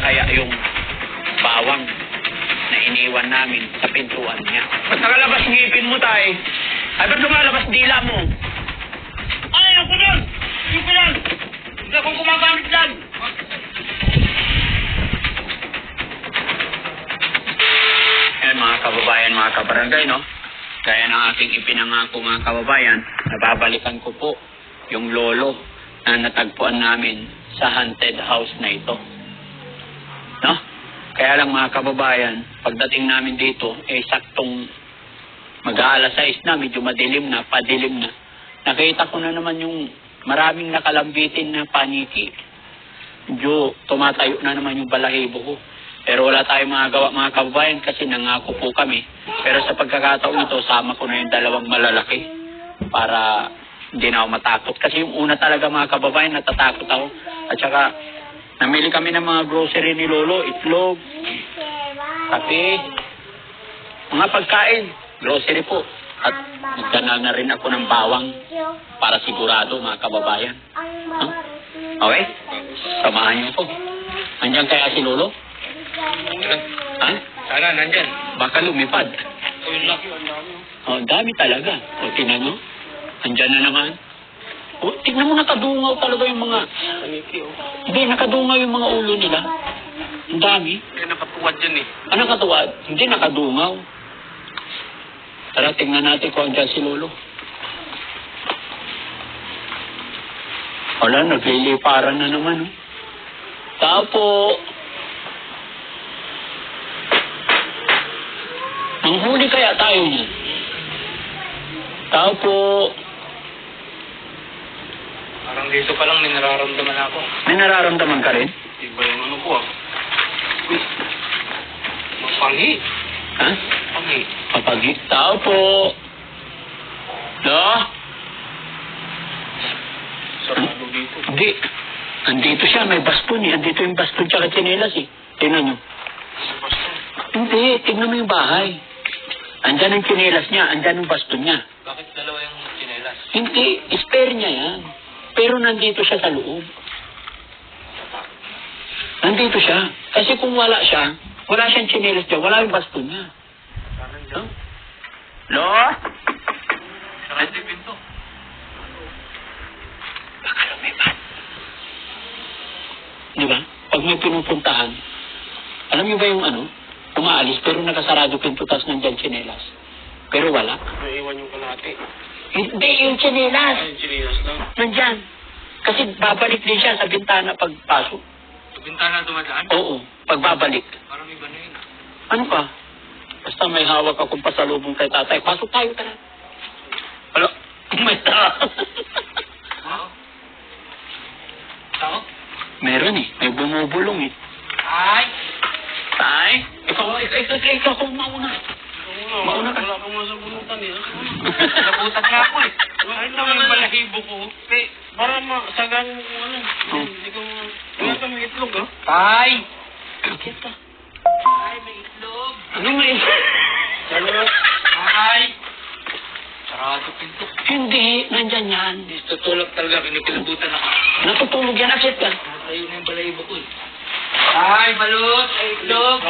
kaya yung bawang na iniwan namin sa pintuan niya. Ba't nakalabas ngipin mo, tay? Ay, ba't lumalabas dila mo? Ay, ako doon! Sige lang! Hindi ako gumagamit lang! Yan, mga kababayan, mga kabarangay, no? Gaya ng aking ipinangako, mga kababayan, nababalikan ko po yung lolo na natagpuan namin sa haunted house na ito. No? Kaya lang, mga kababayan, pagdating namin dito, saktong mag-aalas 6 na, medyo madilim na, padilim na. Nakita ko na naman yung maraming nakalambitin na paniki. Medyo tumatayo na naman yung balahibo ko. Pero wala tayong magawa, mga kababayan, kasi nangako po kami. Pero sa pagkakataon ito, sama ko na yung dalawang malalaki para hindi na ako matakot. Kasi yung una talaga, mga kababayan, natatakot ako. At saka, namili kami ng mga grocery ni Lolo, itlog, kape, mga pagkain, grocery po. At nagdala na rin ako ng bawang para sigurado, mga kababayan. Huh? Okay? Samahan niyo po. Andiyan kaya si Lolo? Ha? Sana, nandyan. Baka lumipad. Oh, dami talaga. O, tingnan mo. Andyan na naman. O, tingnan mo, nakadungaw talaga yung mga... Hindi, nakadungaw yung mga ulo nila. Ang dami. Hindi nakatuwad yan eh. Ano nakatuwad? Hindi, nakadungaw. Tara, tingnan natin kung andyan si Lolo. Wala, nagliliparan na naman. Oh. Tapo. Ang huli kaya tayo niya. Tao po. Parang dito pa lang may nararamdaman ako. May nararamdaman ka rin? Iba yung ano ko ah. Uy. Mapangi. Ha? Pangi. Papagi. Tao po. No? Sarado dito. Hindi. Andito siya, may baston eh. Andito yung baston tsaka tsinelas eh. Tingnan nyo. Hindi, tingnan mo yung bahay. Andyan ang tsinelas niya, andyan ang baston niya. Bakit dalawa yung tsinelas? Hindi, spare niya yan. Pero nandito siya sa loob. Nandito siya. Kasi kung wala siya, wala siyang tsinelas niya, wala yung baston niya. Parang dyan. Lo? Sarado yung pinto. Baka lumipad. Di ba? Pag may pinupuntahan, alam niyo ba yung ano? Umaalis pero nakasarado pinto tas nandyan tsinelas. Pero wala. Naiwan yung kalate. Hindi yung tsinelas. Ay, yung tsinelas lang. Nandyan. Kasi babalik din siya sa bintana pagpasok. Sa bintana dumadaan? Oo, pagbabalik. Parang iba na yun ah. Ano ka? Basta may hawak akong pasalubong kay tatay. Pasok tayo, tara. Alo? May tao. Wow. Tao? Meron eh. May bumubulong eh. Ay! Tay? Ikaw kung mauna. Mauna ka. Wala akong masabunutan eh. Nabutan nga ako eh. Kahit naman yung balahibo ko. Para masagan mo kung ano. Hindi ko... Wala ka may itlog ah. Tay! Bakit ka? Ay, may itlog. Ano may... Ay! Sarado pinto. Hindi, nandyan yan. Tutulog talaga, kinikilabutan ako. Natutulog yan, akit ka. Natayo na yung balahibo ko eh. Ay, balot! Ay, itlog!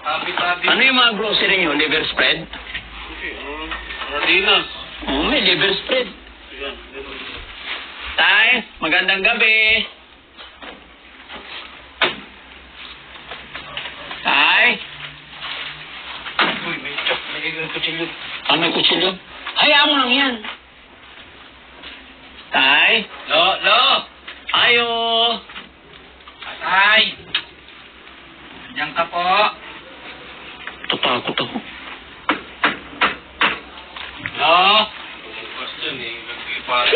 Tabi-tabi. Ano yung mga grocery nyo? Liver spread? Sardinas. Oo, may liver spread. Yan. Tay, magandang gabi. Tay? Uy, may chok. May kutsilyo. Ah, may kutsilyo? Hayaan mo lang yan. Tay? Lo! Ayo! Atay! Diyan ka po. Tatakot ako. Lo! Bukas dyan eh. Nag-iparin.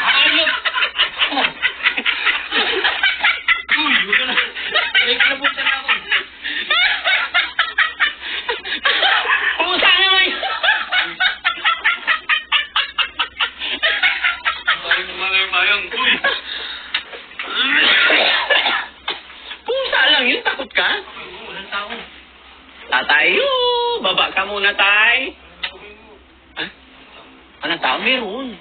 Ayun! Uy, wala na. Nagkilabutan ako. Pusa naman! Mayang. Uy! Pusa lang yun, takot ka? Walang tao. Tatay, baba ka muna, tay. Ha? Anong tao? Meron.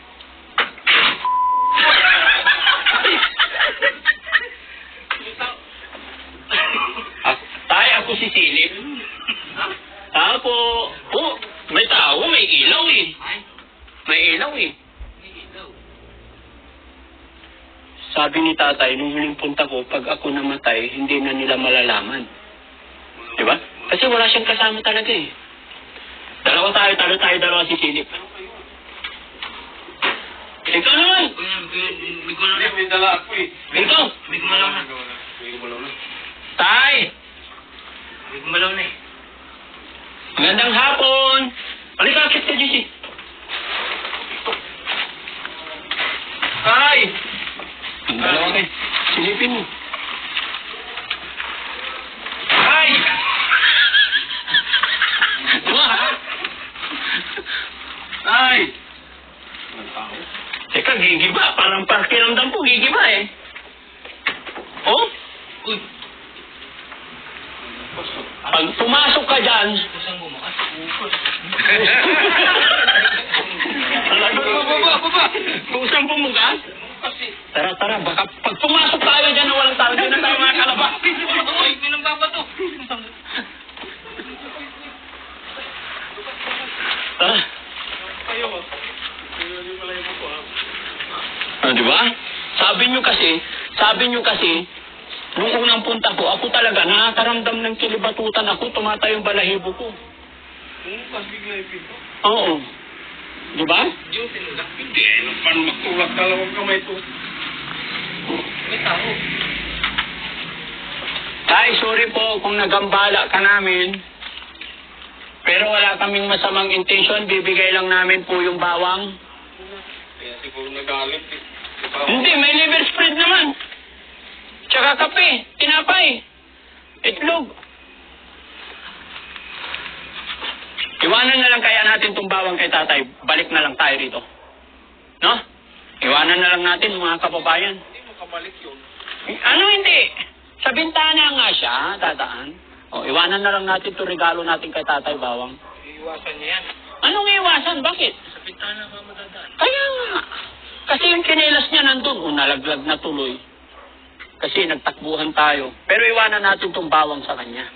sabi ni tatay, nung huling punta ko, pag ako namatay, hindi na nila malalaman. Di ba? Kasi wala siyang kasama talaga eh. Dalawa tayo, dalawa si Silip. Ikaw naman! Hindi ko na may dala ako eh. Ikaw! Hindi ko malaw na. Tay! Hindi ko malaw na eh. Magandang hapon! Halika, akit ka, JC. Tay! Ang dalawa kayo. Silipin mo. Tay! Diba ha? Tay! Teka, gigiba. Parang pakiramdam po, gigiba eh. Oh? Uy! Pag pumasok ka dyan, Kusang bumakas. Baba! Kusang pumugas? Tara, baka pag pumasok tayo dyan na walang tao, doon na tayo mga kalabas. Uy! Pinambaba to! Tara. Kayo ko. Di ba? Sabi nyo kasi, nung unang punta ko, ako talaga nakakaramdam ng kilibatutan ako, tumatayo yung balahibo ko. Bumukas bigla yung pinto. Oo. Di ba? Hindi mo tinulak. Hindi. Paano magtulak? Dalawang kamay to. May tao. Tay, sorry po kung nagambala ka namin. Pero wala kaming masamang intention, bibigay lang namin po yung bawang. Kaya siguro nagalit eh. Hindi, may liver spread naman. Tsaka kape, tinapay, itlog. Iwanan na lang kaya natin itong bawang kay tatay. Balik na lang tayo rito. No? Iwanan na lang natin mga kababayan. Hindi mo kabalik yun. Ano hindi? Sa bintana nga siya, dadaan. O, iwanan na lang natin itong regalo natin kay tatay bawang. Iiwasan niya yan. Anong iwasan? Bakit? Sa bintana ka madadaan. Kaya nga. Kasi yung kinelas niya nandun, nalaglag na tuloy. Kasi nagtakbuhan tayo. Pero iwanan natin itong bawang sa kanya.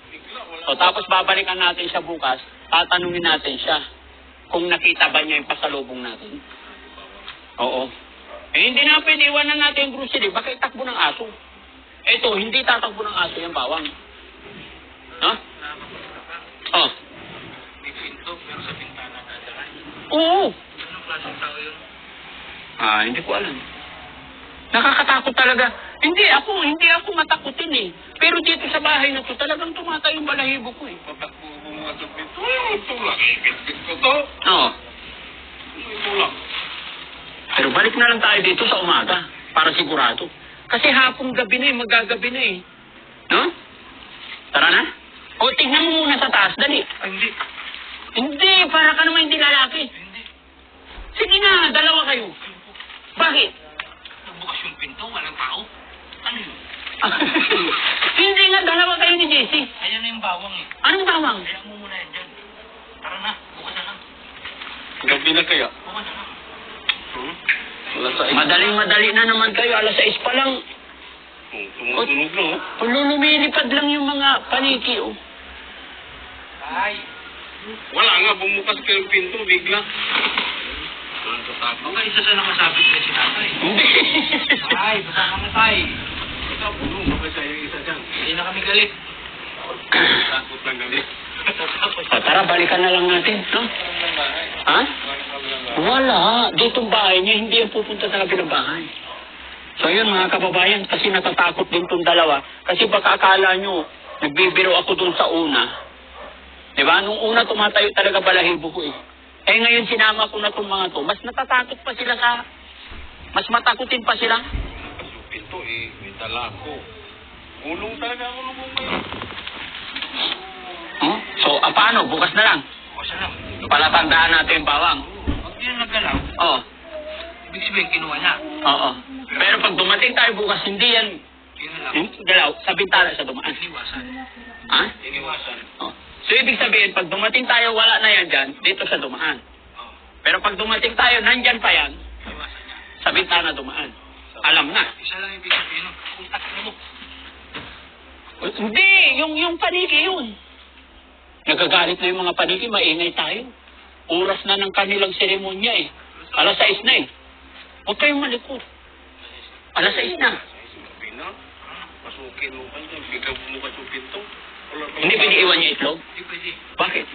Bigla, wala. O tapos babalikan natin siya bukas, tatanungin natin siya kung nakita ba niya yung pasalubong natin. Oo. Eh hindi na pwede iwanan natin yung grocery, baka itakbo ng aso. Eto, hindi tatakbo ng aso yung bawang. No? Nakakapunta ka. Oh. May pinto, pero sa bintana dadaan. Oo. Anong klaseng tao yun? Hindi ko alam. Nakakatakot talaga. Hindi ako matakutin eh. Pero dito sa bahay na to, talagang tumatayo yung balahibo ko eh. Patakbo bumukas ang pinto. Tulak. Bit ko to. Oo. Tulak. Pero balik na lang tayo dito sa umaga, para sigurado. Kasi hapong gabi na eh, magagabi na eh. No? Tara na? O, tignan mo muna sa taas, dali. Ay, hindi. Hindi, para ka naman hindi lalaki. Hindi. Sige na, dalawa kayo. Bakit? Nagbukas yung pinto, walang tao. Ano yun? Hindi nga, dalawa kayo ni Jessie. Ayan na yung bawang eh. Anong bawang? Kaya mo muna yan dyan. Tara na, bukas na lang. Gabi na kaya? Bukas na lang. Madaling-madali na naman kayo, alas 6 pa lang. Tumutunog na oh. Lumilipad lang yung mga paniki, oh. Ay. Wala nga, bumukas ka yung pinto, bigla. Baka isa sa nakasabit na si tatay. Hindi. Ay, baka kami tayo. Ikaw, puno, baka sa'yo yung isa dyan. Hindi na kami galit. Takot lang galit. Tara, balikan na lang natin, no? Ha? Wala. Dito bahay niya, hindi yan pupunta sa kabilang bahay. So yun mga kababayan, kasi natatakot din tong dalawa. Kasi baka akala nyo, nagbibiro ako dun sa una. Diba? Nung una tumatayo talaga balahibo ko eh. Eh ngayon sinama ko na tong mga to, mas natatakot pa sila sa... Mas matakutin pa sila. Kasupin to eh, may dala ko. Gulong talaga ako nung ngayon. Hmm? So, paano? Bukas na lang. Bukas na lang. Palatandaan natin yung bawang. Pag di na naggalaw, Oo. ibig sabihin kinuha niya. Oo. Pero pag dumating tayo bukas, hindi yan Yun na lang. galaw, sa bintana siya dumaan. Iniwasan. Ha? Iniwasan. Oh. So, ibig sabihin, pag dumating tayo, wala na yan dyan, dito siya dumaan. Oo. Pero pag dumating tayo, nandyan pa yan, Iniwasan niya. sa bintana dumaan. Alam na. Isa lang ibig sabihin nun. Kontak na mo. Hindi, yung paniki yun. Nagagalit na yung mga paniki, maingay tayo. Oras na ng kanilang seremonya eh. Alas 6 na eh. Huwag kayong malikot. Alas 6 na. Sabi na, pasukin mo ka dyan, bigla bumukas yung pinto. Hindi pwede iwan yung itlog? Hindi pwede. Bakit?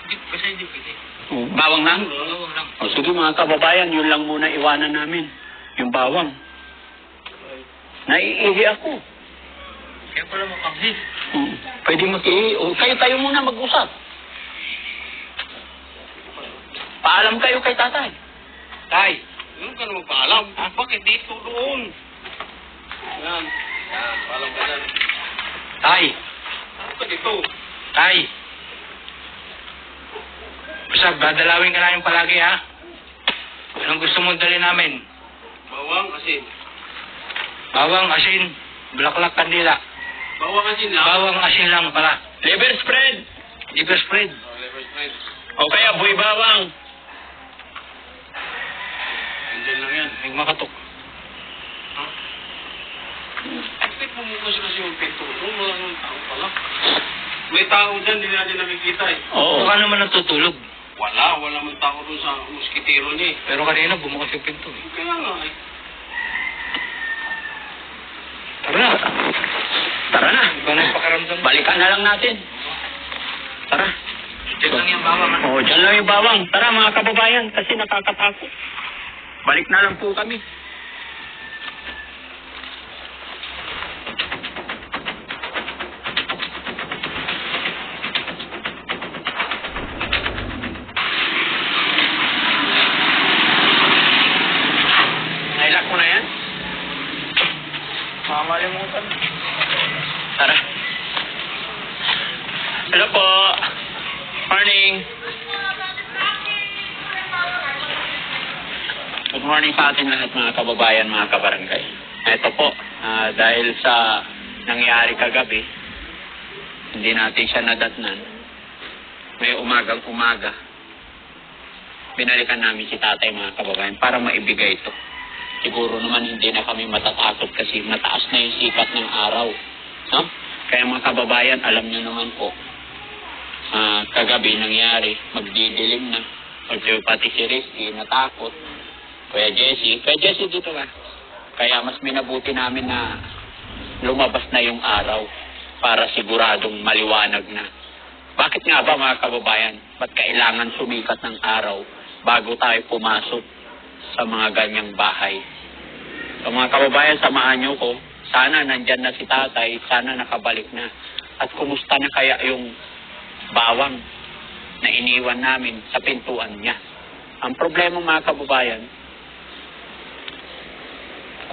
Kasi hindi pwede. Bawang lang? Bawang lang. O sige mga kababayan, yun lang muna iwanan namin. Yung bawang. Naiihi ako. Kaya pala mapanghit. Pwede mag-ihi. O kayo muna mag-usap. Paalam kayo kay tatay. Tay, ano ka naman paalam? Bakit dito doon? Yan. Yan, paalam ka dyan. Tay! Ano ka dito? Tay! Basta, dadalawin ka namin palagi, ha? Anong gusto mong dali namin? Bawang asin. Bawang, asin, bulaklak, kandila. Bawang asin lang. Bawang, asin lang pala. Liver spread. Liver spread. Liver spread. O kaya buhay bawang. Andyan lang yan. May makatok. Ha? Bakit bumukas kasi yung pinto doon? Wala nang tao pala. May tao dyan, hindi natin nakikita eh. Oo. Baka naman natutulog. Wala man tao doon sa muskitero niya eh. Pero kanina, bumukas yung pinto, eh. Kaya nga eh. Tara na. Tara na. Iba na yung pakaramdam. Balikan na lang natin. Tara. Diyan lang yung bawang, ha? Oo, dyan lang yung bawang. Tara mga kababayan, kasi nakakatakot. Balik na lang po kami. Nailak mo na yan? Mamalimutan. Tara. Hello po. Morning. Good morning sa atin lahat mga kababayan, mga kabarangay. Ito po, dahil sa nangyari kagabi, hindi natin siya nadatnan. May umagang-umaga, binalikan namin si tatay mga kababayan para maibigay ito. Siguro naman hindi na kami matatakot kasi mataas na yung sikat ng araw. No? Kaya mga kababayan, alam nyo naman po, kagabi nangyari, magdidilim na. Pati si Rizky, natakot. Kuya Jesse dito ka. Kaya mas minabuti namin na lumabas na yung araw para siguradong maliwanag na. Bakit nga ba mga kababayan? Ba't kailangan sumikat ng araw bago tayo pumasok sa mga ganyang bahay? So mga kababayan, samahan nyo ko. Sana nandyan na si tatay, sana nakabalik na. At kumusta na kaya yung bawang na iniwan namin sa pintuan niya? Ang problema mga kababayan,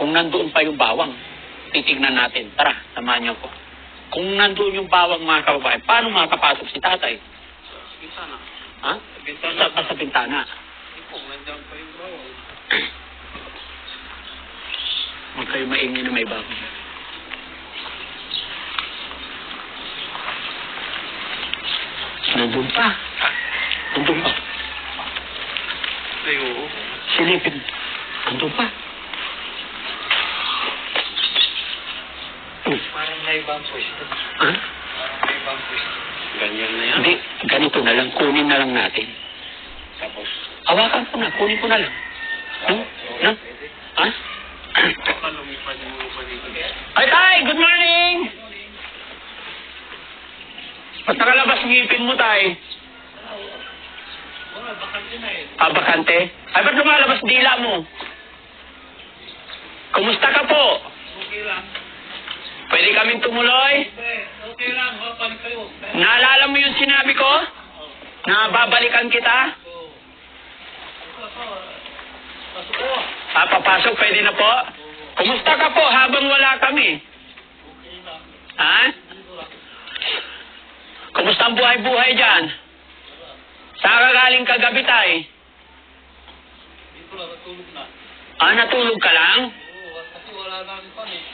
kung nandoon pa yung bawang, titignan natin. Tara, samahan niyo ko. Kung nandoon yung bawang mga kababayan, paano makakapasok si tatay? Bintana. Ha? Bintana. Sa bintana. Hindi po, nandiyan pa yung bawang. Huwag kayo maingay na may bawang. Nandun pa. Nandun pa. Ay, oo. Silipin. Nandun pa. Parang may ibang pwesto. Ha? Parang may ibang pwesto. Ganyan na yan. Hindi, ganito na lang. Kunin na lang natin. Tapos, Hawakan ko na. Kunin ko na lang. No? Ha? baka lumipad yung mga panito. Ay, tay! Good morning! Ba't nakalabas ngipin mo, tay? Wala, bakante na eh. Bakante? Ay, ba't lumalabas dila mo? Kumusta ka po? Okay lang. Pwede kaming tumuloy? Okay lang, mapalik kayo. Naalala mo yung sinabi ko? Na babalikan kita? Pasok ko. Papasok, pwede na po? Kumusta ka po habang wala kami? Okay lang. Ha? Kumusta ang buhay-buhay dyan? Saan ka galing kagabi, tay? Dito lang, natulog na. Natulog ka lang? Oo, kasi wala na ang pan eh.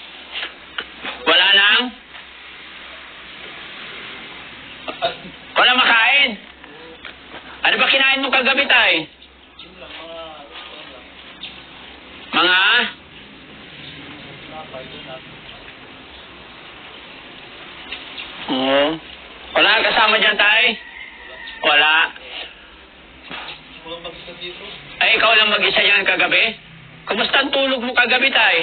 Wala lang? Wala makain? Ano ba kinain mo kagabi, tay? Yun lang, mga... Mga? Oo. Wala kang kasama dyan, tay? Wala. Walang mag-isa dito. Ay, ikaw lang mag-isa dyan kagabi? Kumusta ang tulog mo kagabi, tay?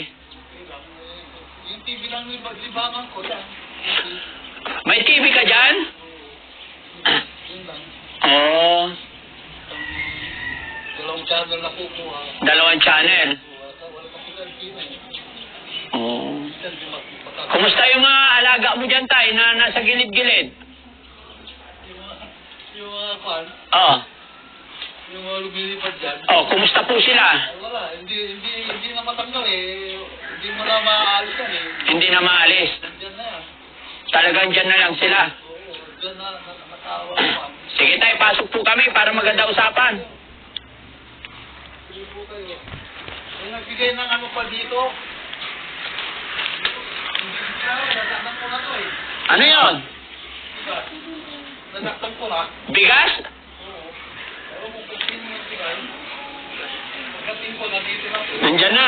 Yung TV lang yung libangan ko yan. May TV ka dyan? Yun lang. Oo. Dalawang channel na kukuha. Dalawang channel. Wala pa sila TV. Oo. Kumusta yung mga alaga mo dyan, tay, na nasa gilid-gilid? Yung mga kwan, Oo. yung mga lumilipad dyan. Oh, kumusta po sila? Wala, hindi na matanggal eh. Hindi mo na maaalis yan eh. Hindi na maalis. Nandyan na yan. Talagang dyan na lang sila. Oo, dyan na natawa ko. Sige, tay, pasok po kami para maganda usapan. Sige po kayo. Yung nagbigay ng ano pa dito. Nasaktan ko na to eh. Ano yon? Diba? Nasaktan ko na. Bigas? Oo. Pero kung sino yung bigay, pagdating ko na dito na to. Nandyan na.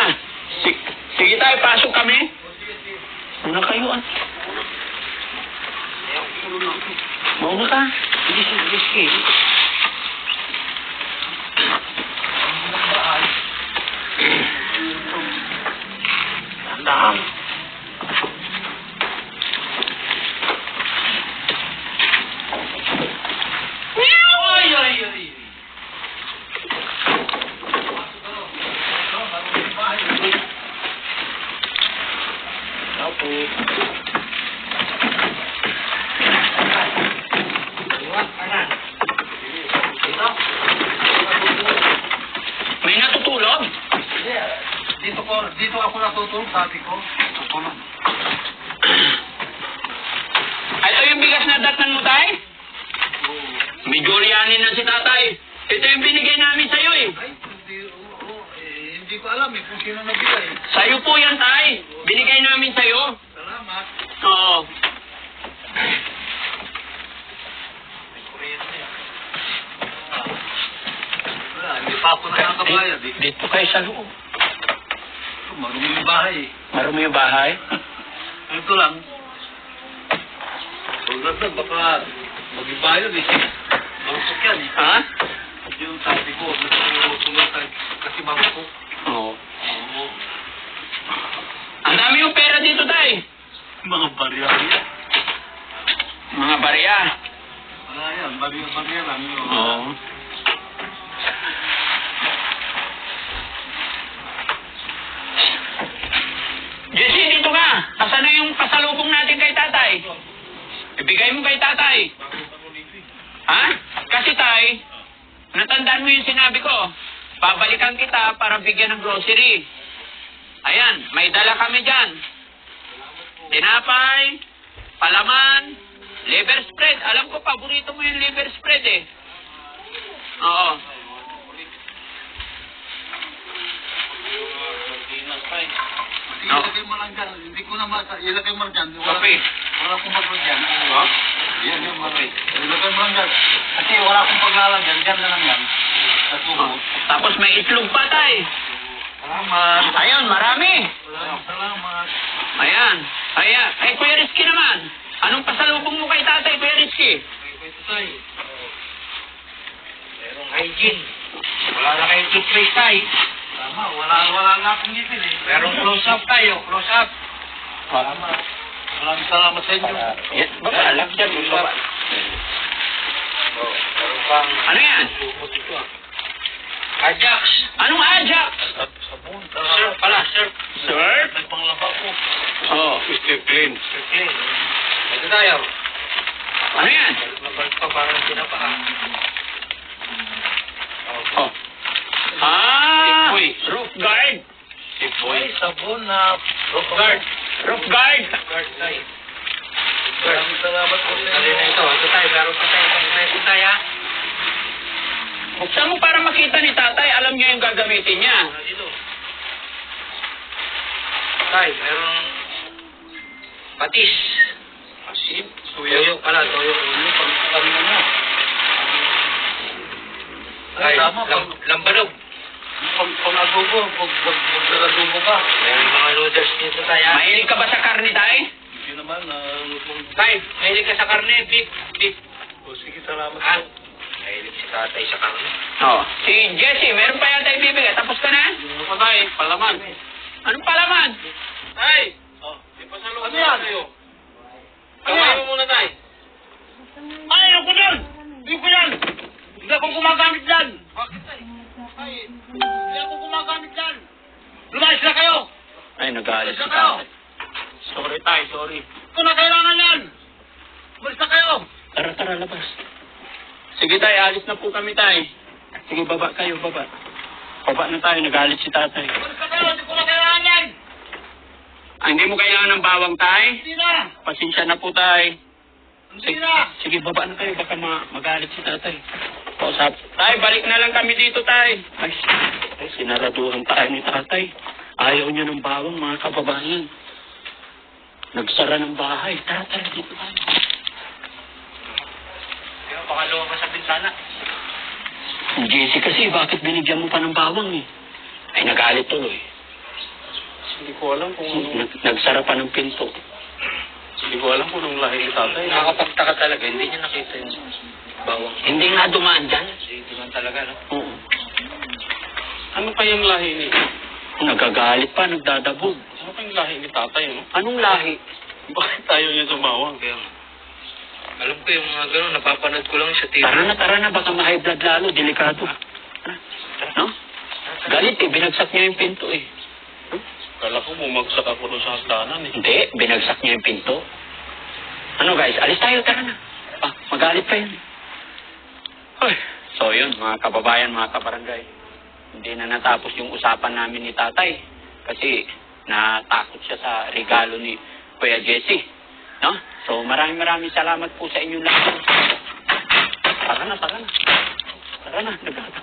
Sige, tay, pasok kami. Sige, sige. Muna kayo, ah. Ayaw ko na ako. Mauna ka. Hindi siya risky. Tandaan. Ay, ay, ay. Opo. May natutulog? Dito ako natutulog, sabi ko. Tutulog. Ito yung bigas na datnan mo, tay? May Julianin na si tatay. Ito yung binigay namin sa'yo, eh. Ay, hindi ko alam eh kung sino nabigay. Sa'yo po yan, tay. Binigay namin sa'yo. Salamat. Oo. Kuryente. Wala, hindi pa ako nakakabayad eh. Dito kayo sa loob. Marumi yung bahay eh. Marumi yung bahay. Ito lang. Huwag na baka mag-ibayad eh. Mausok yan eh. Ha? Yung sabi ko, sumatag kasi mausok. Oo. Oo. Ang dami yung pera dito, tay. Mga barya yan. Mga barya. Wala yan, barya lang yun. Oo. Jesse, dito ka. Asan na yung pasalubong natin kay tatay? Ibigay mo kay tatay. Ha? Kasi tay, natandaan mo yung sinabi ko. Babalikan kita para bigyan ng grocery. Ayan, may dala kami dyan. Tinapay, palaman, liver spread. Alam ko, paborito mo yung liver spread eh. Oo. Ilagay mo lang dyan. Hindi ko na ilagay mo lang dyan. Okay. Wala akong maglagyan. Ha? Yan yung okay. Ilagay mo lang dyan. Kasi wala akong paglalagyan. Dyan na lang yan. Sa tubo. Tapos may itlog pa, tay. Salamat. Ayun, marami. Salamat. Ayan. Ayan. Ay, Kuya Rizky naman. Anong pasalubong mo kay tatay, Kuya Rizky? Ito tayo. Merong hygiene. Wala na kayong toothpaste tayo. Tama, wala nga akong ngipin eh. Merong close-up tayo, close-up. Salamat. Maraming salamat sa inyo. Yes, baba, alam dyan. Baba. Meron pang... Ano yan? Supot ito ah. Ajax. Anong Ajax? Sabon. Surf pala, surf. Surf? May panglaba ko. Oo. Mr. Clean. Mr. Clean. Ito tayo. Ano yan? Mabalik pa parang pinapaka. Oh. Ah! Uy. Roof guard. Boy, sabon na roof guard. Roof guard. Guard tayo. Maraming salamat po sa inyo. Ito tayo, meron pa tayo. Ito tayo ha. Buksan mo para makita ni tatay. Alam niya yung gagamitin niya. Dito. Tay, meron patis. Asin. Toyo pala, toyo. Pang mo. Ay, lambanog. Pang-adobo, pag-adobo ka. Meron mga noodles dito tayo. Mahilig ka ba sa karne, tay? Hindi naman, Tay, mahilig ka sa karne, beef. O sige, salamat Ah. po. Mahilig si tatay sa karne. Oh. Si Jesse, meron pa yata ibibigay. Tapos ka na? Ano pa tayo? Palaman. Anong palaman? Tay! Oh, may pasalubong ano yan? Tayo. Kamay mo muna, tay. Ay, ayoko dyan! Ayoko yan! Hindi ako gumagamit dyan! Bakit, tay? Ay, hindi ako gumagamit dyan! Lumayas na kayo! Ay, nag-aalis si Basta kayo! tatay. Sorry, tay, sorry. Ito na kailangan yan! Basta kayo! Tara, tara, labas. Sige tay, alis na po kami tay. Sige, baba kayo, baba. Baba na tayo, nag-aalis si tatay. Basta kayo! Hindi ko na kailangan yan! Ah, hindi mo kailangan ng bawang tay? Hindi na! Pasensya na po tay. Hindi na! Sige, baba na kayo, baka magalit si tatay. Kausap. Tay, balik na lang kami dito tay. Ay, sinaraduhan tayo ni tatay. Ayaw niya ng bawang, mga kababayan. Nagsara ng bahay. Tara, tara, dito tayo. Kaya baka lumabas sa bintana. Jesse kasi, bakit binigyan mo pa ng bawang eh? Ay, nagalit tuloy. Hindi ko alam kung Nagsara pa ng pinto. Hindi ko alam kung anong lahi ni tatay. Nakakapagtaka talaga, hindi niya nakita yung bawang. Hindi nga dumaan dyan. Hindi man talaga, no? Oo. Ano kayang lahi ni... Nagagalit pa, nagdadabog. Ano kayang lahi ni tatay, no? Anong lahi? Bakit tayo niya sumawang? Kaya, alam ko yung mga gano'n, napapanood ko lang sa TV. Tara na, baka ma-high blood lalo, delikado. No? Galit eh, binagsak niya yung pinto eh. Kala ko bumagsak ako doon sa hagdanan, eh. Hindi, binagsak niya yung pinto. Ano guys, alis tayo, tara na. Magalit pa yun. Ay, so yun, mga kababayan, mga kabarangay. Hindi na natapos yung usapan namin ni tatay. Kasi natakot siya sa regalo ni Kuya Jesse. No? So maraming salamat po sa inyong lahat. Tara na. Tara na, nagagawa.